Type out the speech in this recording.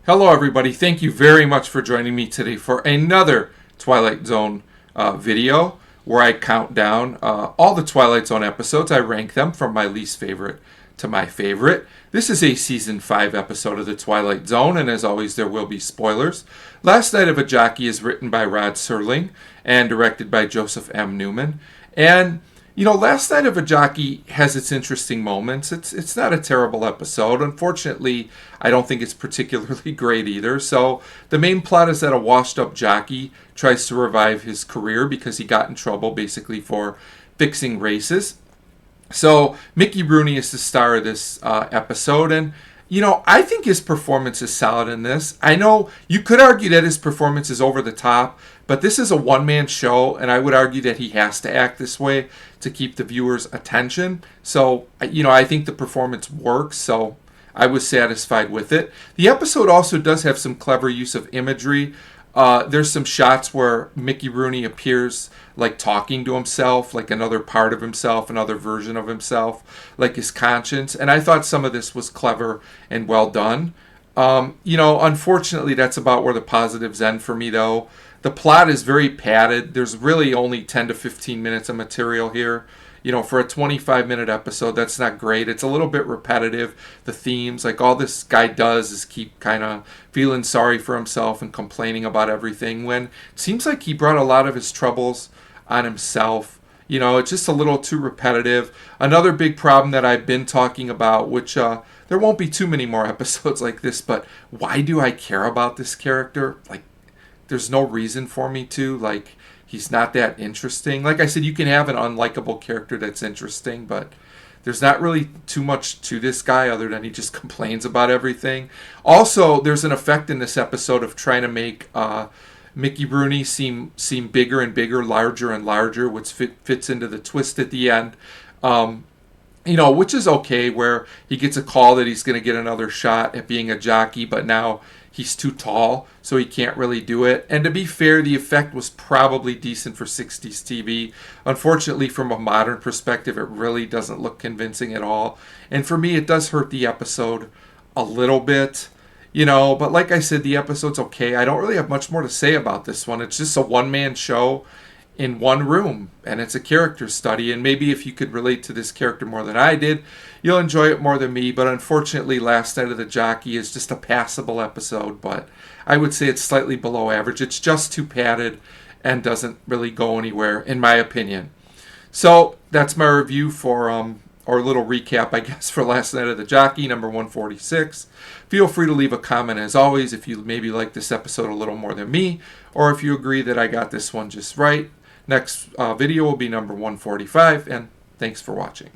Hello, everybody. Thank you very much for joining me today for another Twilight Zone video where I count down all the Twilight Zone episodes. I rank them from my least favorite to my favorite. This is a season 5 episode of the Twilight Zone, and as always, there will be spoilers. Last Night of a Jockey is written by Rod Serling and directed by Joseph M. Newman. And Last Night of a Jockey has its interesting moments. It's not a terrible episode. Unfortunately, I don't think it's particularly great either. So the main plot is that a washed-up jockey tries to revive his career because he got in trouble basically for fixing races. So Mickey Rooney is the star of this episode, and I think his performance is solid in this. I know you could argue that his performance is over the top, but this is a one-man show, and I would argue that he has to act this way to keep the viewer's attention. So, I think the performance works, so I was satisfied with it. The episode also does have some clever use of imagery. There's some shots where Mickey Rooney appears like talking to himself, like another part of himself, another version of himself, like his conscience. And I thought some of this was clever and well done. Unfortunately, that's about where the positives end for me, though. The plot is very padded. There's really only 10 to 15 minutes of material here. For a 25-minute episode, that's not great. It's a little bit repetitive. The themes, like all this guy does is keep kind of feeling sorry for himself and complaining about everything when it seems like he brought a lot of his troubles on himself. It's just a little too repetitive. Another big problem that I've been talking about, which there won't be too many more episodes like this, but why do I care about this character? Like, there's no reason for me to. Like, he's not that interesting. Like I said, you can have an unlikable character that's interesting, but there's not really too much to this guy other than he just complains about everything. Also, there's an effect in this episode of trying to make Mickey Rooney seem bigger and bigger, larger and larger, which fits into the twist at the end. Which is okay, where he gets a call that he's going to get another shot at being a jockey, but now he's too tall, so he can't really do it. And to be fair, the effect was probably decent for 60s TV. Unfortunately, from a modern perspective, it really doesn't look convincing at all. And for me, it does hurt the episode a little bit. But like I said, the episode's okay. I don't really have much more to say about this one. It's just a one-man show in one room, and it's a character study, and maybe if you could relate to this character more than I did, you'll enjoy it more than me. But unfortunately, Last Night of the Jockey is just a passable episode, but I would say it's slightly below average. It's just too padded and doesn't really go anywhere, in my opinion. So that's my review for or a little recap, I guess, for Last Night of the Jockey, number 146. Feel free to leave a comment, as always, if you maybe like this episode a little more than me, or if you agree that I got this one just right. Next video will be number 145, and thanks for watching.